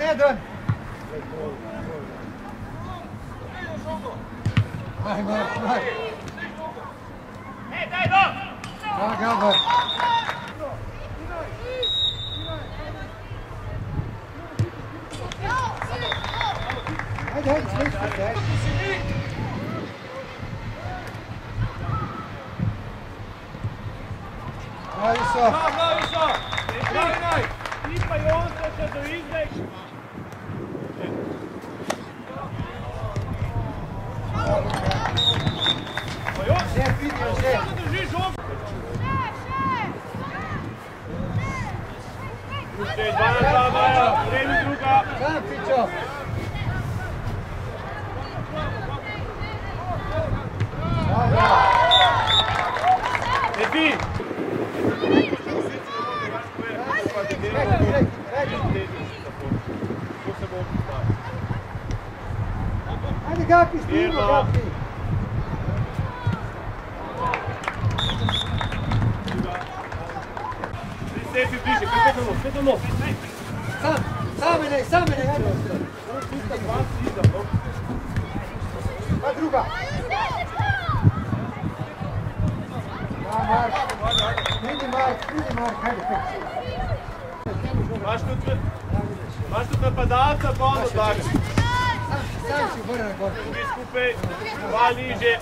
Nedon! Aj, Mark, Mark! Hej, daj do! Da, Gabor! Ajde, ajde, sličite, ajde! Bravo, Iso! Bravo, Iso! Bravo, Ipa i on se do izbeg! Šef, vidio, šef! Držiš ovdje! Ušte, 12 Maja, vremi druga! Sam, Fićo! Dobro! Efi! Ajde, Gapi, snimo, Gapi! Efi, bliže, sve do nos! Sam mene, ajde! Pa druga! Da, Mark! Vidi Mark, hajde, Maš tu napadavca, pa ono tako. Sam si gore na gore. Drugi skupaj, dva niže.